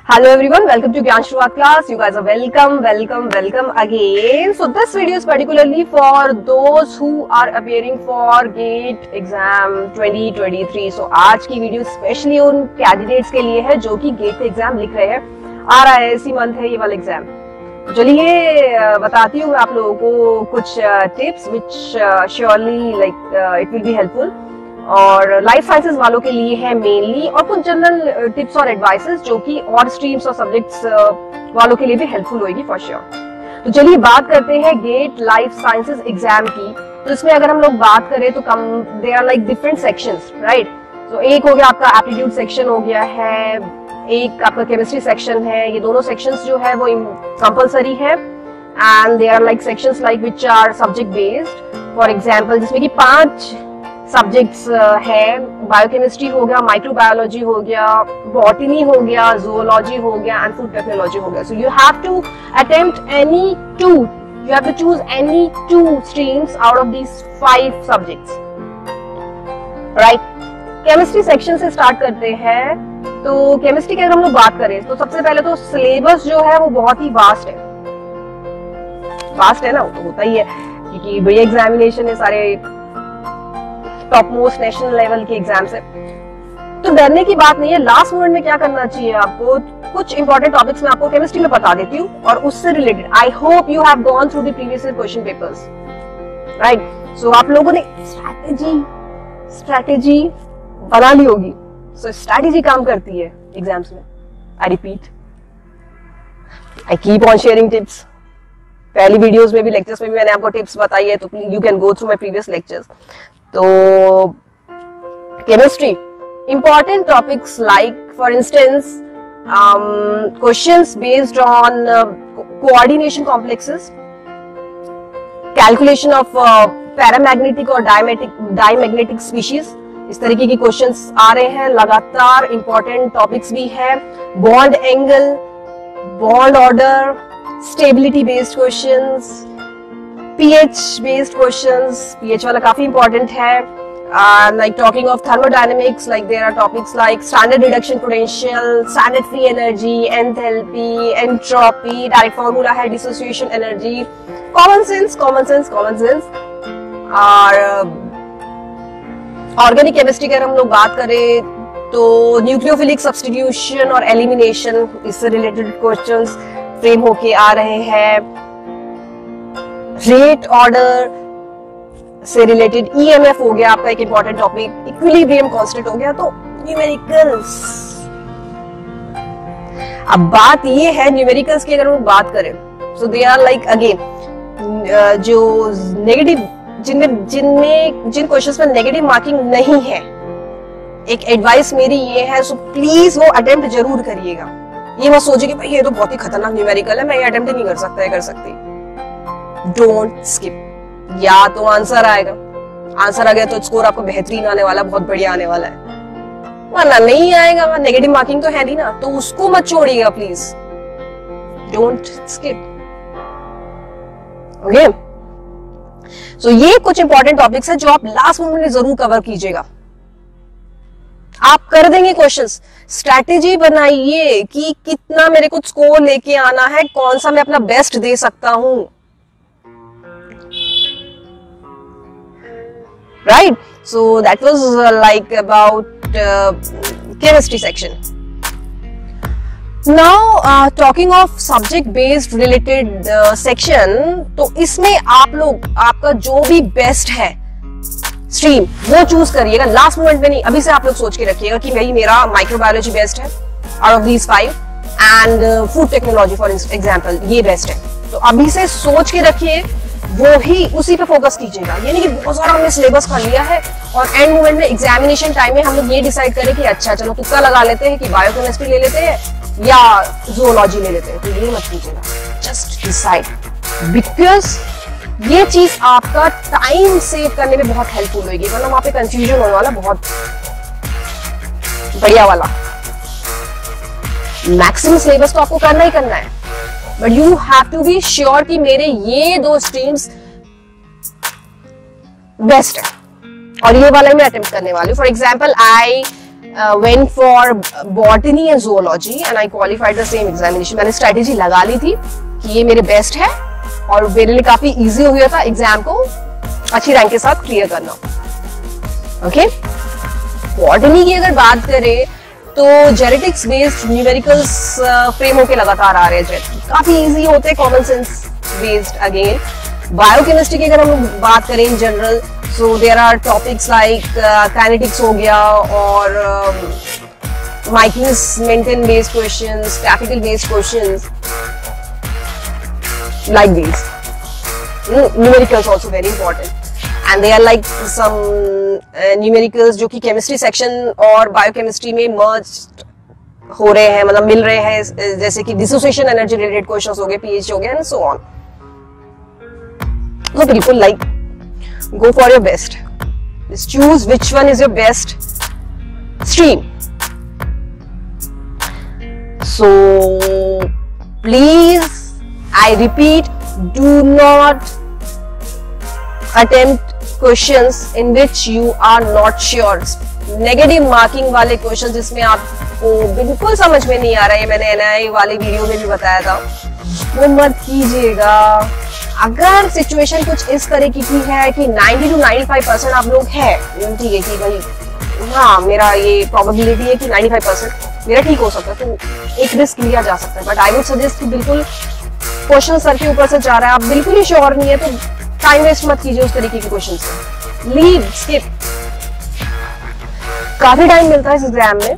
Hello everyone, welcome to Gyan Shuruaat class. You guys are welcome again. So this video is particularly for those who are appearing for GATE exam 2023. So आज की video specially उन candidates के लिए है जो कि GATE का exam लिख रहे हैं। आ रहा है इसी मंथ है ये वाला एग्जाम। चलिए बताती हूँ मैं आप लोगों को कुछ tips which surely like it will be helpful और लाइफ साइंसेस वालों के लिए है मेनली, और कुछ जनरल टिप्स और एडवाइसेस जो कि और स्ट्रीम्स और सब्जेक्ट्स वालों के लिए भी हेल्पफुल होगी फॉर श्योर। तो चलिए बात करते हैं गेट लाइफ साइंसेस एग्जाम की। तो इसमें अगर हम लोग बात करें तो they are like different sections, right. तो एक हो गया आपका एप्टीट्यूड सेक्शन हो गया है, एक आपका केमिस्ट्री सेक्शन है। ये दोनों सेक्शंस जो है वो कंपलसरी है and they are like sections like which are subject based. For example जिसमें कि 5 सब्जेक्ट्स है, बायोकेमिस्ट्री हो गया, माइक्रोबायोलॉजी हो गया, बॉटनी हो गया, ज़ूलॉजी हो गया एंड फूड टेक्नोलॉजी हो गया। So you have to attempt any two, you have to choose any 2 streams out of these 5 subjects, right. Chemistry section से स्टार्ट करते हैं। तो केमिस्ट्री की अगर हम लोग बात करें तो सबसे पहले तो सिलेबस जो है वो बहुत ही वास्ट है। वास्ट है ना, वो तो होता ही है क्योंकि बड़ी एग्जामिनेशन है, सारे टॉप मोस्ट नेशनल लेवल के एग्जाम्स है। तो डरने की बात नहीं है। लास्ट मोमेंट में क्या करना चाहिए आपको, कुछ इंपॉर्टेंट टॉपिक्स मैं आपको केमिस्ट्री में बता देती हूँ और उससे related I hope you have gone through the previous year question papers, right. So आप लोगों ने स्ट्रैटेजी बना ली होगी। सो स्ट्रैटेजी काम करती है एग्जाम्स में। I repeat, I keep on sharing tips. पहली वीडियोस में भी लेक्चर्स में भी मैंने आपको टिप्स बताई है, तो you can go through my previous lectures. तो chemistry important topics like for instance questions based on coordination complexes, calculation of paramagnetic और डायमैग्नेटिक स्पीशीज, इस तरीके की क्वेश्चंस आ रहे हैं लगातार। इंपॉर्टेंट टॉपिक्स भी है, bond angle, bond order, stability based questions, pH based questions, pH वाला काफी important है। Like talking of thermodynamics, like there are topics like standard reduction potential, standard free energy, enthalpy, entropy, direct formula है dissociation energy, common sense। और organic chemistry की अगर हम लोग बात करें तो न्यूक्लियोफिलिक सब्स्टिट्यूशन और एलिमिनेशन, इससे रिलेटेड क्वेश्चंस फ्रेम होके आ रहे हैं। रेट ऑर्डर से रिलेटेड ईएमएफ हो गया आपका एक इंपॉर्टेंट टॉपिक, इक्विलिब्रियम कांस्टेंट हो गया। तो न्यूमेरिकल्स, अब बात ये है न्यूमेरिकल्स की अगर हम बात करें सो दे आर लाइक अगेन जो नेगेटिव, जिन क्वेश्चंस में नेगेटिव मार्किंग नहीं है, एक एडवाइस मेरी ये है, सो प्लीज वो अटेम्प्ट जरूर करिएगा। ये मत सोचिए कि भाई ये तो बहुत ही खतरनाक न्यूमेरिकल है, मैं ये अटेम्प्ट नहीं कर सकता है, कर सकती। Don't skip. या तो आंसर आएगा, आंसर आ गया तो स्कोर आपको बेहतरीन आने वाला, बहुत बढ़िया आने वाला है, वरना नहीं आएगा, वरना नेगेटिव मार्किंग तो है नहीं ना, तो उसको मत छोड़िएगा please. Don't skip, okay. So ये कुछ इंपॉर्टेंट टॉपिक्स है जो आप लास्ट मोमेंट में जरूर कवर कीजिएगा। आप कर देंगे क्वेश्चंस, स्ट्रैटेजी बनाइए कि कितना मेरे को स्कोर लेके आना है, कौन सा मैं अपना बेस्ट दे सकता हूं, right? So that was like about chemistry section. Now talking of subject based related section, तो इसमें आप लोग आपका जो भी बेस्ट है स्ट्रीम वो चूज करिएगा। लास्ट मोमेंट में नहीं, अभी से आप लोग सोच के रखिएगा कि भाई मेरा माइक्रोबायोलॉजी बेस्ट है out of these 5 and food technology for example ये बेस्ट है। तो अभी से सोच के रखिए, वो ही उसी पे फोकस कीजिएगा। ये नहीं कि बहुत सारा हमने सिलेबस कर लिया है और एंड मोमेंट में एग्जामिनेशन टाइम में हम लोग ये डिसाइड करें कि अच्छा चलो तुक्का लगा लेते हैं कि बायोकेमिस्ट्री ले लेते हैं या ज़ूलॉजी ले लेते हैं। तो ये मत कीजिएगा, जस्ट डिसाइड, बिकॉज ये चीज आपका टाइम सेव करने में बहुत हेल्पफुल होगी, वरना वहां पे कंफ्यूजन होने वाला बहुत बढ़िया वाला। मैक्सिमम सिलेबस तो आपको करना ही करना है, but you have to be sure कि मेरे ये 2 स्ट्रीम्स बेस्ट है और ये वाला मैं अटेम्प्ट करने वाली हूँ। For example I went for botany and zoology and I qualified the same examination. मैंने स्ट्रेटेजी लगा ली थी कि ये मेरे बेस्ट है और मेरे लिए काफी इजी हो गया था एग्जाम को अच्छी रैंक के साथ क्लियर करना. ओके, बॉटनी की अगर बात करें तो जेनेटिक्स बेस्ड न्यूमेरिकल्स फ्रेम होके लगातार आ रहे हैं, काफी इजी होते हैं, common sense based. Again biochemistry की अगर हम बात करें in general, so there are topics like kinetics हो गया और Michaelis Menten based questions, graphical based questions like these. Numericals also very important and they are like some numericals जो कि chemistry section और biochemistry में merged हो रहे हैं, मतलब मिल रहे हैं, जैसे कि dissociation energy related questions हो गए, pH हो गए and so on. So बिल्कुल like go for your best. Just choose which one is your best stream. So please, I repeat, do not attempt questions in which you are not sure. Negative marking वाले questions जिसमें आपको बिल्कुल समझ में नहीं आ रहा है, मैंने NII वाली वीडियो में भी बताया था, वो मत कीजिएगा. अगर सिचुएशन कुछ इस तरीके की है कि 90 to 95% आप लोग हैं, ठीक है कि भाई हाँ मेरा ये प्रोबेबिलिटी है कि 95% मेरा ठीक हो सकता है, तो एक रिस्क लिया जा सकता है. बट आई वुड सजेस्ट कि बिल्कुल क्वेश्चन सर के ऊपर से जा रहा है, आप बिल्कुल ही श्योर नहीं है तो टाइम वेस्ट मत कीजिए उस तरीके के क्वेश्चन से. Leave, skip. काफी टाइम मिलता है इस एग्जाम में.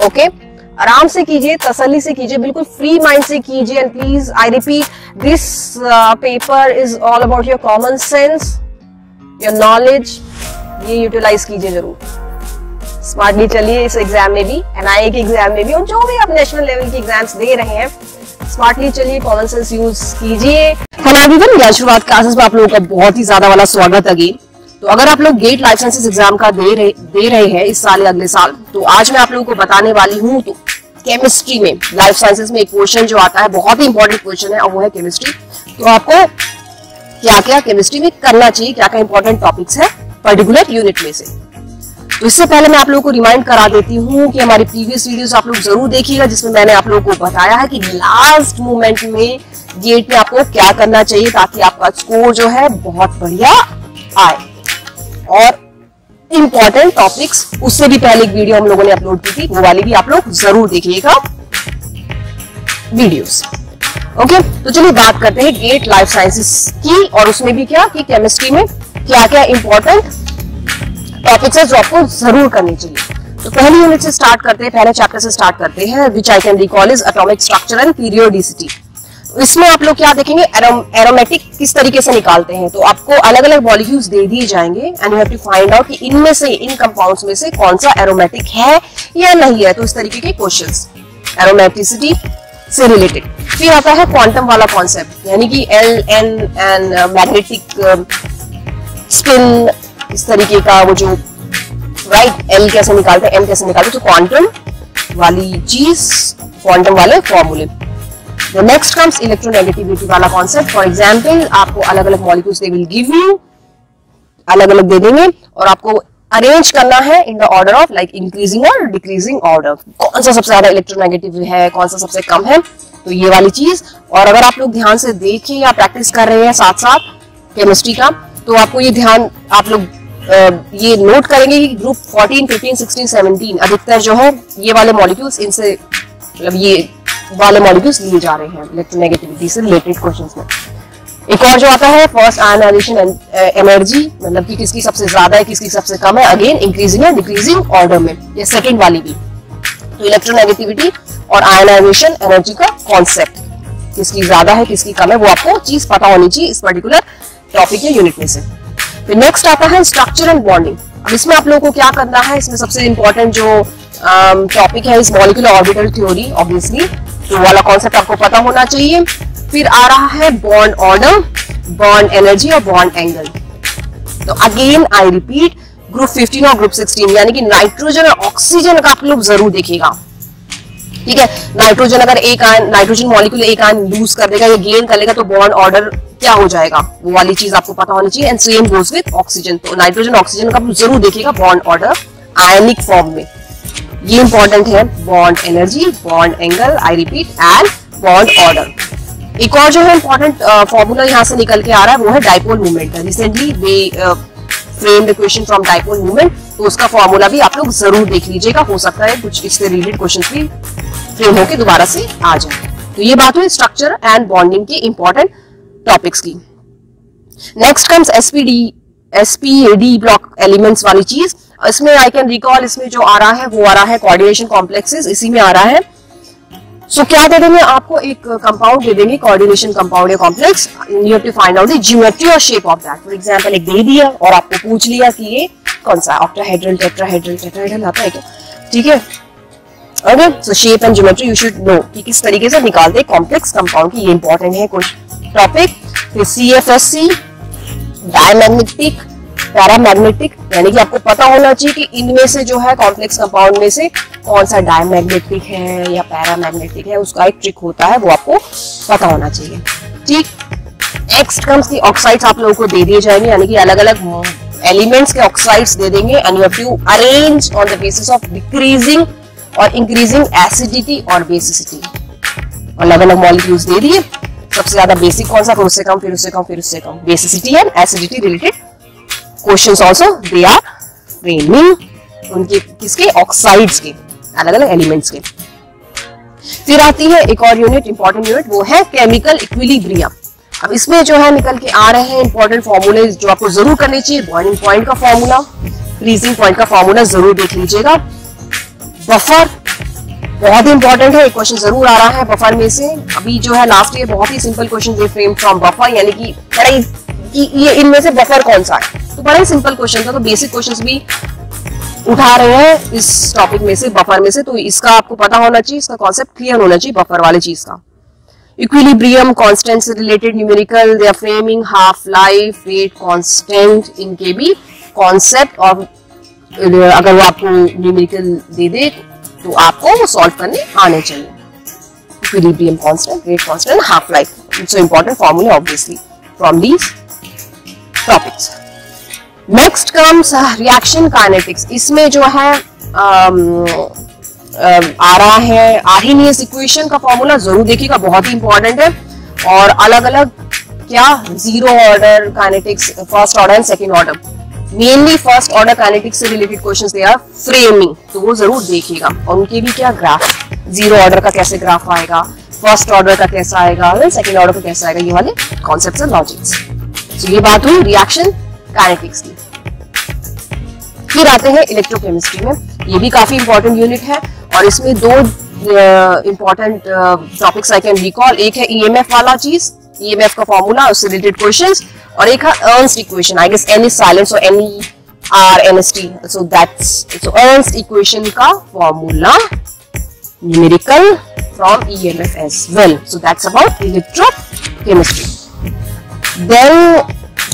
ओके, आराम से कीजिए, तसल्ली से कीजिए, बिल्कुल फ्री माइंड से कीजिए. And please I repeat, this paper is all about your common sense, your knowledge. ये यूटिलाइज कीजिए जरूर. स्मार्टली चलिए इस एग्जाम में भी, NII के एग्जाम में भी, और जो भी आप नेशनल लेवल के एग्जाम्स दे रहे हैं, स्मार्टली चलिए, कॉमन सेंस यूज कीजिए. हेलो एवरीवन, ज्ञान शुरुआत क्लासेस में आप लोगों का बहुत ही ज्यादा वाला स्वागत अगेन. तो अगर आप लोग गेट लाइफ साइंसेस एग्जाम का दे रहे हैं इस साल या अगले साल, तो आज मैं आप लोगों को बताने वाली हूँ तो केमिस्ट्री में, लाइफ साइंसेस में एक क्वेश्चन जो आता है, बहुत ही इंपॉर्टेंट क्वेश्चन है, और वो है केमिस्ट्री. तो आपको क्या क्या केमिस्ट्री में करना चाहिए, क्या क्या इंपॉर्टेंट टॉपिक्स है पर्टिकुलर यूनिट में से. तो इससे पहले मैं आप लोगों को रिमाइंड करा देती हूँ कि हमारी प्रीवियस वीडियोस आप लोग जरूर देखिएगा, जिसमें मैंने आप लोगों को बताया है कि लास्ट मोमेंट में गेट में आपको क्या करना चाहिए ताकि आपका स्कोर जो है बहुत बढ़िया आए. और इंपॉर्टेंट टॉपिक्स, उससे भी पहले एक वीडियो हम लोगों ने अपलोड की थी, वो वाली भी आप लोग जरूर देखिएगा वीडियोस. ओके, तो चलिए बात करते हैं गेट लाइफ साइंसेस की, और उसमें भी क्या कि केमिस्ट्री में क्या क्या इंपॉर्टेंट टॉपिक्स है जो आपको जरूर करनी चाहिए. तो पहली यूनिट से स्टार्ट करते हैं, पहले चैप्टर से स्टार्ट करते हैं, which I can recall is atomic structure and periodicity. तो इसमें आप लोग क्या देखेंगे, एरोमेटिक किस तरीके से निकालते हैं. तो आपको अलग अलग मॉलिक्यूल्स दे दिए जाएंगे and you have to find out कि इनमें से, इन कंपाउंड्स में से कौन सा एरोमेटिक है या नहीं है. तो इस तरीके के क्वेश्चंस एरोमेटिसिटी से रिलेटेड. फिर आता है क्वांटम वाला कॉन्सेप्ट, यानी कि L N and magnetic spin, इस तरीके का वो जो राइट एल कैसे निकालते हैं, एम कैसे निकालते हैं, तो क्वांटम वाली चीज, क्वांटम वाले फॉर्मूले. नेक्स्ट कम्स इलेक्ट्रोनेगेटिविटी वाला कॉन्सेप्ट. फॉर एग्जांपल आपको अलग अलग molecules they will give you, अलग अलग दे देंगे और आपको अरेंज करना है in the order of like increasing और डिक्रीजिंग ऑर्डर. कौन सा सबसे ज्यादा इलेक्ट्रोनेगेटिव है, कौन सा सबसे कम है, तो ये वाली चीज. और अगर आप लोग ध्यान से देखें या प्रैक्टिस कर रहे हैं साथ साथ केमिस्ट्री का, तो आपको ये ध्यान, आप लोग ये नोट करेंगे कि ग्रुप 14, 15, 16, 17 अधिकतर जो है ये वाले मॉलिक्यूल्स, इनसे मतलब ये वाले मॉलिक्यूल्स लिए जा रहे हैं इलेक्ट्रोनेगेटिविटी से रिलेटेड क्वेश्चंस में. एक और जो आता है फर्स्ट आयनाइजेशन एनर्जी, मतलब कि किसकी सबसे ज्यादा है, किसकी सबसे कम है, अगेन इंक्रीजिंग या डिक्रीजिंग ऑर्डर में, ये सेकंड वाली भी. तो इलेक्ट्रोनेगेटिविटी और आयनाइजेशन एनर्जी का कॉन्सेप्ट, किसकी ज्यादा है किसकी कम है, वो आपको चीज पता होनी चाहिए इस पर्टिकुलर टॉपिक या यूनिट में से. फिर नेक्स्ट आता है स्ट्रक्चर एंड बॉन्डिंग. अब इसमें आप लोगों को क्या करना है, इसमें सबसे इंपॉर्टेंट जो टॉपिक है इस मॉलिक्यूलर ऑर्बिटल थ्योरी, ऑब्वियसली तो वाला कॉन्सेप्ट आपको पता होना चाहिए. फिर आ रहा है बॉन्ड ऑर्डर, बॉन्ड एनर्जी और बॉन्ड एंगल. तो अगेन आई रिपीट, ग्रुप 15 और ग्रुप 16 यानी कि नाइट्रोजन और ऑक्सीजन का आप लोग जरूर देखिएगा. ठीक है, नाइट्रोजन अगर एक आयन, नाइट्रोजन मॉलिक्यूल एक आयन लूज कर देगा या गेन कर लेगा तो बॉन्ड ऑर्डर क्या हो जाएगा, वो वाली चीज आपको पता होनी चाहिए. And same goes with oxygen. तो नाइट्रोजन ऑक्सीजन का जरूर देखिएगा बॉन्ड ऑर्डर आयनिक फॉर्म में, ये इंपॉर्टेंट है। Bond energy, bond angle, I repeat, and bond order. एक और जो है इंपॉर्टेंट फॉर्मूला यहाँ से निकल के आ रहा है वो है डाइपोल मोमेंट का। Recently way frame the question from dipole moment, तो उसका फॉर्मूला भी आप लोग जरूर देख लीजिएगा, हो सकता है कुछ इससे रिलेटेड क्वेश्चन भी फ्रेम होके दोबारा से आ जाए। तो ये बात हुई स्ट्रक्चर एंड बॉन्डिंग की इंपॉर्टेंट टॉपिक्स की। नेक्स्ट कम्स एसपीएडी ब्लॉक एलिमेंट्स वाली चीज। इसमें आई कैन रिकॉल, इसमें जो आ रहा है वो आ रहा है कोऑर्डिनेशन कॉम्प्लेक्सेस, इसी में आ रहा है। सो क्या दे देंगे आपको, एक कंपाउंड दे देंगे कोऑर्डिनेशन कंपाउंड या complex, you have to find out the geometry और shape of that. For example एक दे दिया और आपको पूछ लिया कि ये कौन सा ऑक्टाहेड्रल, टेट्राहेड्रल, टेट्राहेड्रल आता है क्या, ठीक है। Okay, so shape and geometry you should know कि किस तरीके से निकालते हैं कॉम्प्लेक्स कंपाउंड की, ये इंपॉर्टेंट है कुछ टॉपिक। फिर CFSC, डायमैग्नेटिक, पैरामैग्नेटिक, यानी कि आपको पता होना चाहिए कि इनमें से जो है कॉम्प्लेक्स कंपाउंड में से कौन सा डायमैग्नेटिक है या पैरामैग्नेटिक है, उसका एक ट्रिक होता है, वो आपको पता होना चाहिए, ठीक। नेक्स्ट कम्स दी ऑक्साइड्स, आप लोगों को दे दिए जाएंगे, यानी कि अलग अलग एलिमेंट्स के ऑक्साइड्स दे देंगे, and you have to arrange on the basis of decreasing और इंक्रीजिंग एसिडिटी और बेसिसिटी। अलग अलग मॉलिक्यूल्स दे दिए, सबसे ज्यादा बेसिक कौन सा, फिर उससे कम, फिर उससे कम, फिर उससे कम, basicity and acidity related questions also they are framing, उनके किसके, ऑक्साइड्स के, अलग अलग एलिमेंट्स के। फिर आती है एक और यूनिट, इंपॉर्टेंट यूनिट, वो है केमिकल इक्विलिब्रियम। अब इसमें जो है निकल के आ रहे हैं इंपॉर्टेंट फॉर्मूले जो आपको जरूर करने चाहिए। बॉइलिंग पॉइंट का फॉर्मूला, फ्रीजिंग पॉइंट का फॉर्मूला जरूर देख लीजिएगा। बफर बहुत ही इंपॉर्टेंट है, एक क्वेश्चन जरूर आ रहा है बफर में से। अभी जो है लास्ट ईयर बहुत ही simple question they frame from buffer, यानी कि ये इनमें से बफर कौन सा है, तो बड़ा ही सिंपल क्वेश्चन था। तो बेसिक क्वेश्चंस भी उठा रहे हैं इस टॉपिक में से, बफर में से, तो इसका आपको पता होना चाहिए, इसका कॉन्सेप्ट क्लियर होना चाहिए बफर वाले चीज का। इक्विलिब्रियम कांस्टेंट से related numerical, they are framing, half life, rate constant, इनके भी कॉन्सेप्ट, और अगर वो आपको न्यूमेरिकल दे दे तो आपको वो सॉल्व करने आने चाहिए। Equilibrium constant, rate constant, half life, it's important formula obviously from these topics. Next comes reaction kinetics. इसमें जो है आ रहा है आर्हेनियस इक्वेशन का फॉर्मूला, जरूर देखिएगा, बहुत ही इंपॉर्टेंट है। और अलग अलग क्या, zero order kinetics, first order and second order, mainly first order kinetics से related questions they are framing, तो वो जरूर देखिएगा। और उनके भी क्या ग्राफ, जीरो ऑर्डर का कैसे ग्राफ आएगा, फर्स्ट ऑर्डर का कैसा आएगा, सेकंड ऑर्डर का कैसा आएगा, ये वाले कॉन्सेप्ट्स एंड लॉजिक्स। तो ये बात हुई रिएक्शन काइनेटिक्स की। फिर आते हैं इलेक्ट्रोकेमिस्ट्री में, ये भी काफी इंपॉर्टेंट यूनिट है, और इसमें दो important topics I can recall. एक है ईएमएफ वाला चीज, ईएमएफ का फॉर्मूला, उससे रिलेटेड क्वेश्चंस, और एक है Nernst equation, I guess N is silent, so NERNST, so that's so Nernst equation का formula numerical from EMF as well, so that's about electrochemistry. Then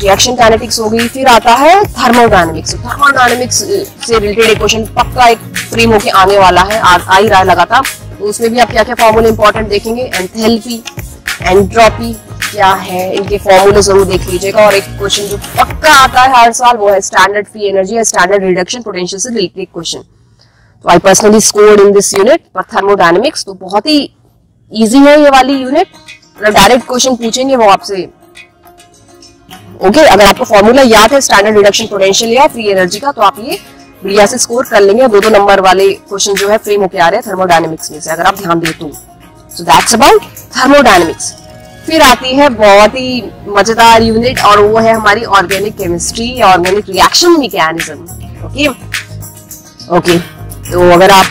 reaction kinetics हो गई। फिर आता है थर्मोडायनेमिक्स। थर्मोडायनेमिक्स से रिलेटेड एक क्वेश्चन पक्का एक फ्रेम होके आने वाला है, आ ही रहा है लगातार, तो उसमें भी आप क्या क्या फॉर्मूले इंपॉर्टेंट देखेंगे। एंथैल्पी, एंट्रोपी क्या है, इनके फॉर्मूले जरूर देख लीजिएगा। और एक क्वेश्चन जो पक्का आता है हर साल, वो है स्टैंडर्ड फ्री एनर्जी या स्टैंडर्ड रिडक्शन पोटेंशियल से रिलेटेड क्वेश्चन। तो I personally scored in this unit for thermodynamics, तो बहुत ही इजी है ये वाली यूनिट, मतलब डायरेक्ट क्वेश्चन पूछेंगे वो आपसे। ओके, अगर आपको फॉर्मूला याद है स्टैंडर्ड रिडक्शन पोटेंशियल या फ्री एनर्जी का, तो आप ये बढ़िया से स्कोर कर लेंगे। दो नंबर वाले क्वेश्चन जो है फ्रेम होके आ रहे हैं थर्मोडायनेमिक्स में से, अगर आप ध्यान दें तो। सो दैट्स अबाउट थर्मोडायनेमिक्स। फिर आती है बहुत ही मजेदार यूनिट, और वो है हमारी organic chemistry, organic reaction mechanism. Okay, तो अगर आप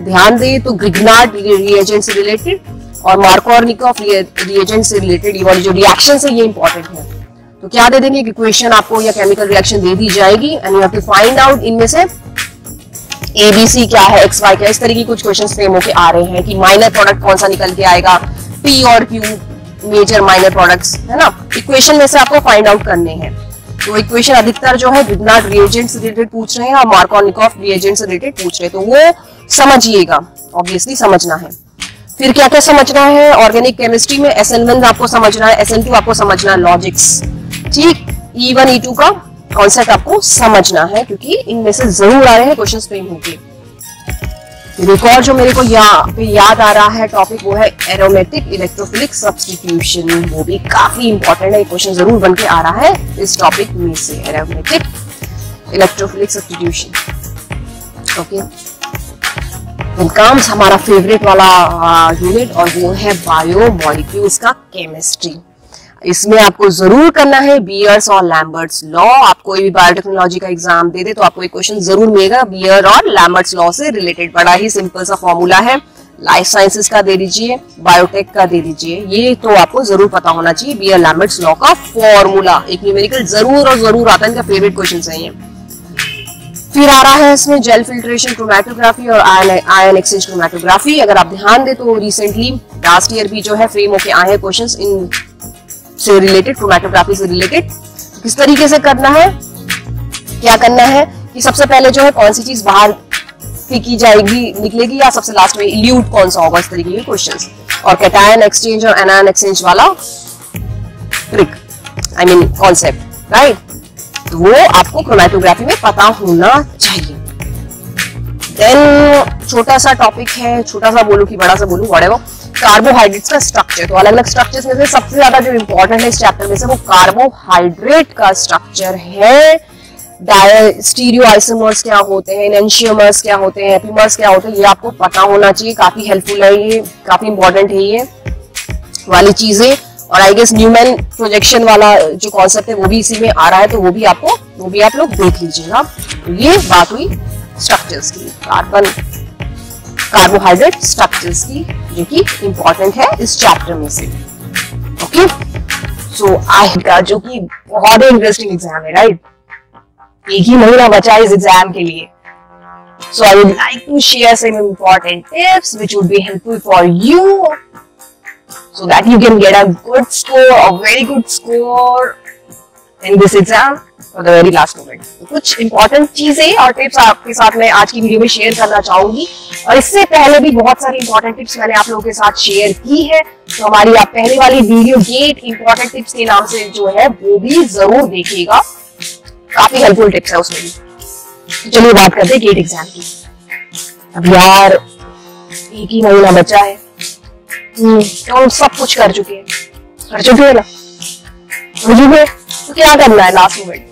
ध्यान दें तो ग्रिग्नार्ड रिएजेंट से रिलेटेड और मार्कोनिकॉफ रिएजेंट से रिलेटेड ये वाली जो रिएक्शन है ये इंपॉर्टेंट है। तो क्या दे देंगे कि इक्वेशन आपको या केमिकल रिएक्शन दे दी जाएगी, and you have to find out इनमें से ABC क्या है, XY क्या, इस तरह की कुछ क्वेश्चन फ्रेम होके आ रहे हैं कि माइनर प्रोडक्ट कौन सा निकल के आएगा, P और Q मेजर माइनर प्रोडक्ट्स है ना, इक्वेशन में से आपको फाइंड आउट करने हैं। तो इक्वेशन अधिकतर जो है ग्रिग्नार्ड रिएजेंट से रिलेटेड पूछ रहे हैं और मार्कोनिकॉफ रिएजेंट से रिलेटेड पूछ रहे हैं, तो वो समझिएगा, ऑब्वियसली समझना है। फिर क्या क्या समझना है ऑर्गेनिक केमिस्ट्री में, SN1 आपको समझना है, SN2 आपको समझना है, लॉजिक्स, ठीक। E1 E2 का कॉन्सेप्ट आपको समझना है, क्योंकि इनमें से जरूर आ रहे हैं क्वेश्चन फ्रेम होंगे। एक और जो मेरे को याद आ रहा है टॉपिक, वो है एरोमेटिक इलेक्ट्रोफिलिक सब्स्टिट्यूशन। वो भी काफी इंपॉर्टेंट है, क्वेश्चन जरूर बन के आ रहा है इस टॉपिक में से, aromatic electrophilic substitution. Okay, comes हमारा फेवरेट वाला यूनिट, और वो है बायोमोलिक्यूल्स का केमिस्ट्री। इसमें आपको जरूर करना है बियर्स और लैम्बर्ट्स लॉ। आप कोई भी बायोटेक्नोलॉजी का एग्जाम दे दे तो आपको एक क्वेश्चन जरूर मिलेगा बियर और लैम्बर्ट्स लॉ से रिलेटेड। बड़ा ही सिंपल सा फॉर्मूला है। लाइफ साइंसेस का दे दीजिए, बायोटेक का दे दीजिए, ये तो आपको जरूर पता होना चाहिए बियर लैम्बर्ट्स लॉ का फॉर्मूला। एक न्यूमेरिकल जरूर और जरूर आता है, इनका फेवरेट क्वेश्चन है ये। फिर आ रहा है इसमें जेल फिल्ट्रेशन क्रोमैटोग्राफी और आयन एक्सचेंज क्रोमैटोग्राफी। अगर आप ध्यान दे तो रिसेंटली लास्ट ईयर भी जो है फ्रेम होके आए हैं क्वेश्चंस इन से रिलेटेड, क्रोमैटोग्राफी से रिलेटेड। किस तरीके से करना है, क्या करना है कि सबसे पहले जो है कौन सी चीज बाहर फेंकी जाएगी, निकलेगी, या सबसे लास्ट में इल्यूट कौन सा होगा, इस तरीके के क्वेश्चंस। और कैटायन एक्सचेंज और एनायन एक्सचेंज वाला trick, I mean concept, right, तो वो आपको क्रोमैटोग्राफी में पता होना चाहिए। देन छोटा सा टॉपिक है, छोटा सा बोलूं कि बड़ा सा बोलूं, व्हाटएवर, कार्बोहाइड्रेट्स का स्ट्रक्चर। तो अलग अलग स्ट्रक्चर्स में से सबसे ज्यादा जो इंपॉर्टेंट है इस चैप्टर में से वो कार्बोहाइड्रेट का स्ट्रक्चर है। स्टीरियोआइसोमर्स क्या होते हैं, एनेंशियोमर्स क्या होते हैं, एपिमर्स क्या होते हैं, ये आपको पता होना चाहिए। काफी हेल्पफुल है ये, काफी इंपॉर्टेंट है ये वाली चीजें। और आई गेस न्यूमैन प्रोजेक्शन वाला जो कॉन्सेप्ट है वो भी इसी में आ रहा है, तो वो भी आप लोग देख लीजिएगा। तो ये बात हुई स्ट्रक्चर्स की, कार्बोहाइड्रेट स्ट्रक्चर्स की, जो कि इंपॉर्टेंट है इस चैप्टर में से। ओके, सो आज का जो कि बहुत ही इंटरेस्टिंग एग्जाम है, राइट, एक ही महीना बचा इस एग्जाम के लिए। So I would like to share some important tips which would be helpful for you so that you can get a good score, a very good score in this exam for the very last moment. कुछ important चीजें और tips आपके साथ मैं आज की video में share करना चाहूंगी, और इससे पहले भी बहुत सारी important टिप्स मैंने आप लोगों के साथ शेयर की है। तो हमारी आप पहले वाली वीडियो गेट important टिप्स के नाम से जो है वो भी जरूर देखिएगा, काफी हेल्पफुल टिप्स है उसमें भी। चलिए बात करते हैं गेट एग्जाम की। अब यार एक ही महीना बचा है, तो हम सब कुछ कर चुके हैं ना, तो क्या करना है लास्ट मोमेंट।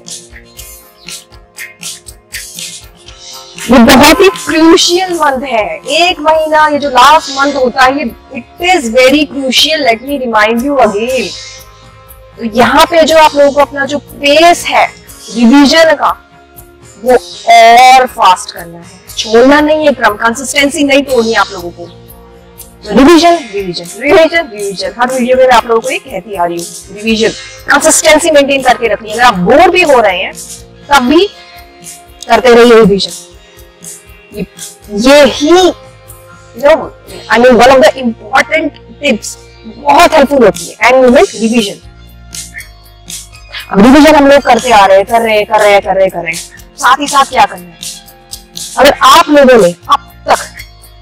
ये बहुत ही क्रूशियल मंथ है, एक महीना, ये जो लास्ट मंथ होता है, ये it is very crucial. Let me remind you again. तो यहाँ पे जो आप लोगों को अपना जो पेस है रिवीजन का, वो और फास्ट करना है, छोड़ना नहीं है क्रम, कंसिस्टेंसी नहीं तोड़नी है आप लोगों को। रिवीजन रिवीजन रिवीजन रिवीजन, हर वीडियो में मैं आप लोगों को ये कहती आ रही हूँ, रिवीजन, कंसिस्टेंसी मेंटेन करके रखनी है। अगर आप बोर भी हो रहे हैं तब भी करते रहिए रिवीजन। ये ही I mean one of the important tips, बहुत हेल्पफुल होती है एंड मूवमेंट रिवीजन। अब रिवीजन हम लोग करते आ रहे हैं, कर रहे हैं, साथ ही साथ क्या करना है, अगर आप लोगों ने अब तक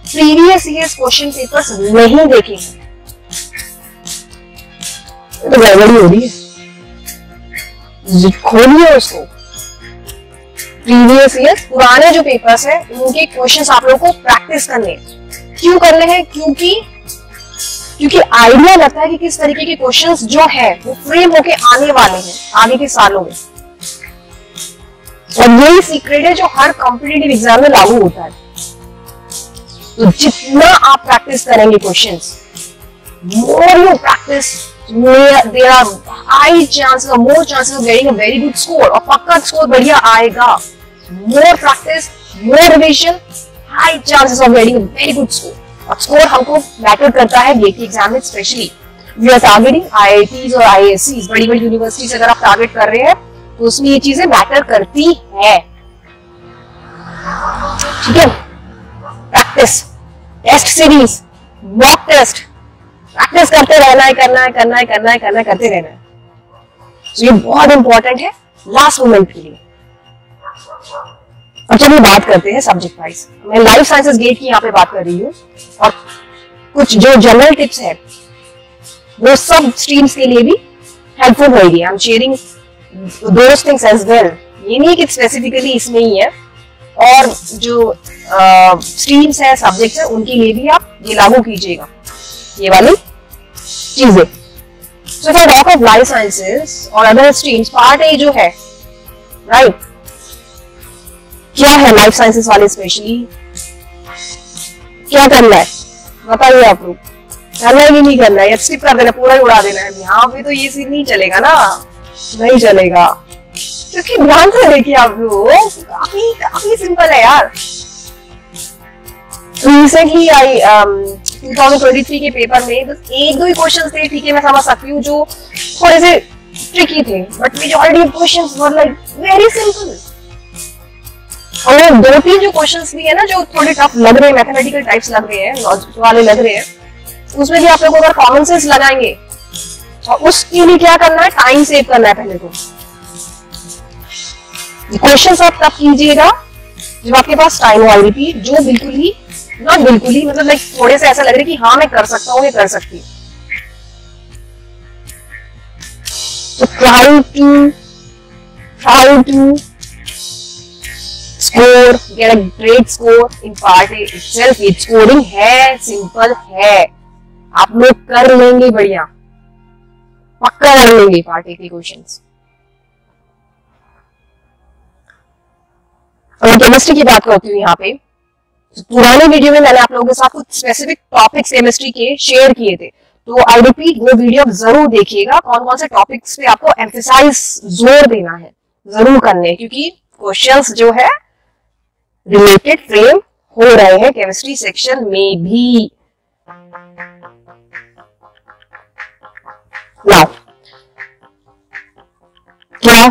प्रीवियस ईयर्स क्वेश्चन पेपर्स नहीं देखे हैं तो गड़बड़ी हो रही है, खोलिए उसको। प्रीवियस ईयर्स पुराने जो पेपर्स हैं उनके क्वेश्चंस आप लोगों को प्रैक्टिस करने। क्यों करने हैं? क्योंकि आइडिया लगता है कि किस तरीके के क्वेश्चंस जो है वो फ्रेम होके आने वाले हैं आगे के सालों में, और यही सीक्रेट है जो हर कॉम्पिटिटिव एग्जाम में लागू होता है। तो जितना आप प्रैक्टिस करेंगे questions, more you practice, there are high chances or more chances of getting a very good score, और पक्का स्कोर बढ़िया आएगा। More practice, more revision, high chances of getting a very good score। और score हमको matter करता है gate के exam में specially. We are targeting IITs और IIScs, बड़ी बड़ी यूनिवर्सिटीज अगर आप टारगेट कर रहे हैं तो उसमें ये चीजें मैटर करती है। ठीक है, practice, test series, mock test, practice करते रहना है, करते रहना है। तो ये बहुत इंपॉर्टेंट है लास्ट मोमेंट के लिए। अब चलिए बात करते हैं सब्जेक्ट वाइज। मैं लाइफ साइंसेस गेट की यहाँ पे बात कर रही हूँ, और कुछ जो जनरल टिप्स है वो सब स्ट्रीम्स के लिए भी हेल्पफुल होगी। I am sharing those things as well ये नहीं कि स्पेसिफिकली इसमें ही है, और जो स्ट्रीम्स है, सब्जेक्ट्स है, उनके लिए भी आप ये लागू कीजिएगा ये वाली चीजें। So if I talk of life sciences और अदर स्ट्रीम्स, पार्ट ए जो है, राइट, क्या है लाइफ साइंसेस वाले स्पेशली, क्या करना है बताइए आप लोग, करना है कि नहीं करना है, या स्किप कर देना, पूरा ही उड़ा देना है? यहाँ पे तो ये सीन नहीं चलेगा ना, नहीं चलेगा, क्योंकि ध्यान से देखिए आप लोग, काफी काफी सिंपल है यार। रिसेंटली आई 2023 के पेपर में बस एक दो ही क्वेश्चंस थे, ठीक है, मैं समझ सकती हूँ, जो थोड़े से ट्रिकी थे, but majority of questions were like very simple. और दो तीन जो क्वेश्चंस भी है ना जो थोड़े टफ लग रहे हैं, मैथमेटिकल टाइप्स लग रहे हैं, लॉजिक वाले लग रहे हैं, उसमें भी आप लोग अगर कॉमन सेंस लगाएंगे, और उसके लिए क्या करना है, टाइम सेव करना है। पहले तो क्वेश्चंस आप तब कीजिएगा जब आपके पास टाइम हो। आई रिपीट, जो बिल्कुल ही, नॉट बिल्कुल ही, मतलब लाइक थोड़े से ऐसा लग रहा है कि हाँ मैं कर सकता हूँ, ये कर सकती हूँ। तो try to score, get a great score in part A itself। ये स्कोरिंग है, सिंपल है, आप लोग कर लेंगे, बढ़िया पक्का कर लेंगे पार्ट ए के क्वेश्चंस। अगर केमिस्ट्री की बात करती हूँ यहाँ पे, पुराने वीडियो में मैंने आप लोगों के साथ कुछ स्पेसिफिक टॉपिक्स केमिस्ट्री के शेयर किए थे, तो आई रिपीट वो वीडियो जरूर देखिएगा, कौन कौन से टॉपिक्स पे आपको एम्फेसाइज, जोर देना है, जरूर करने, क्योंकि क्वेश्चंस जो है रिलेटेड फ्रेम हो रहे हैं केमिस्ट्री सेक्शन में भी। नाउ क्या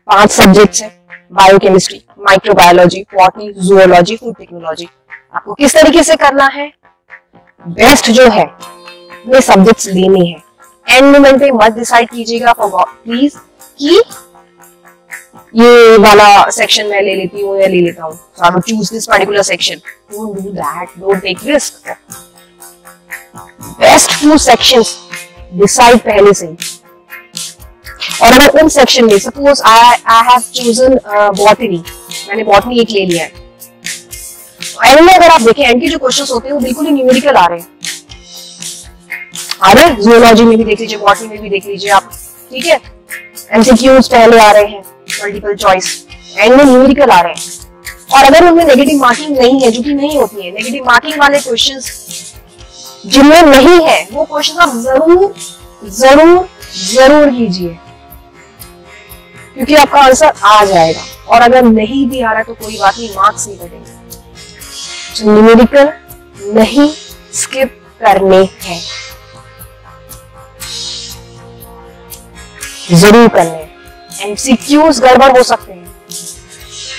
5 सब्जेक्ट्स है, biochemistry, microbiology, botany, zoology, food technology. आपको किस तरीके से करना है, बेस्ट जो है ये सब्जेक्ट्स लेने हैं। एंड मोमेंट पे मत डिसाइड कीजिएगा प्लीज कि ये वाला सेक्शन मैं ले लेती हूँ या ले लेता हूँ, so I will choose this particular section. Don't do that, don't take risk. Best 2 sections decide पहले से। और अगर उन सेक्शन में suppose I have chosen botany, मैंने बॉटनी एक ले लिया है, एंड में अगर आप देखें एंड के जो क्वेश्चंस होते हैं वो बिल्कुल ही न्यूमेरिकल आ रहे हैं, जूलॉजी में भी देख लीजिए, बॉटनी में भी देख लीजिए आप, ठीक है, एमसीक्यूज पहले आ रहे हैं, मल्टीपल चॉइस, एंड में न्यूमेरिकल आ रहे हैं। और अगर उनमें नेगेटिव मार्किंग नहीं है, जो कि नहीं होती है, नेगेटिव मार्किंग वाले क्वेश्चंस जिनमें नहीं है, वो क्वेश्चन आप जरूर जरूर जरूर कीजिए, क्योंकि आपका आंसर आ जाएगा। और अगर नहीं भी आ रहा है तो कोई बात नहीं, मार्क्स नहीं कटेंगे। तो न्यूमेरिकल नहीं स्किप करने हैं, जरूर करने हैं। एमसीक्यूज गड़बड़ हो सकते हैं,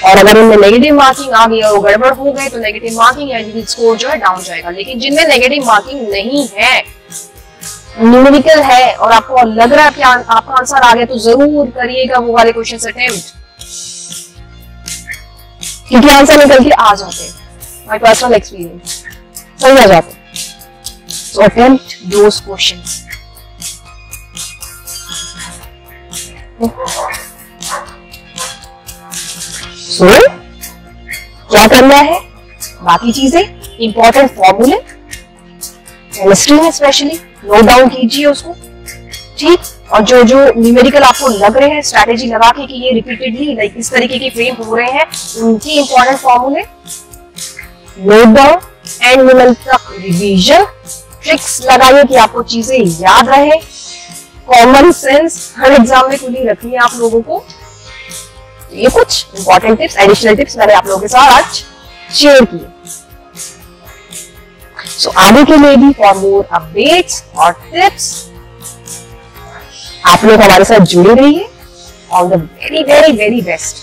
और अगर उनमें नेगेटिव मार्किंग आ गई और वो गड़बड़ हो गए तो नेगेटिव मार्किंग या स्कोर जो है डाउन जाएगा। लेकिन जिनमें नेगेटिव मार्किंग नहीं है, न्यूमेरिकल है, और आपको लग रहा है कि आपका आंसर आ गया, तो जरूर करिएगा वो वाले क्वेश्चन अटेम्प्ट, क्योंकि आंसर निकल के आ जाते हैं, माय पर्सनल एक्सपीरियंस, सही आ जाते हैं। सो अटेम्प्ट दोस क्वेश्चंस। सो क्या करना है, बाकी चीजें, इंपॉर्टेंट फॉर्मूले केमिस्ट्री में स्पेशली नोट डाउन कीजिए उसको, ठीक। और जो जो न्यूमेरिकल आपको लग रहे हैं, स्ट्रैटेजी लगा के कि ये रिपीटेडली लाइक इस तरीके के फ्रेम हो रहे हैं, उनकी इंपॉर्टेंट फॉर्मूले नोट डाउन, एंड मोमेंट तक रिवीजन, ट्रिक्स लगाइए कि आपको चीजें याद रहे। कॉमन सेंस हर एग्जाम में खुली रखनी है आप लोगों को। ये कुछ इंपॉर्टेंट टिप्स, एडिशनल टिप्स मैंने आप लोगों के साथ आज शेयर किए। सो आगे के लिए भी फॉर मोर अपडेट्स और टिप्स आप लोग हमारे साथ जुड़े रहिए। All the very very very best.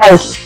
Thank you.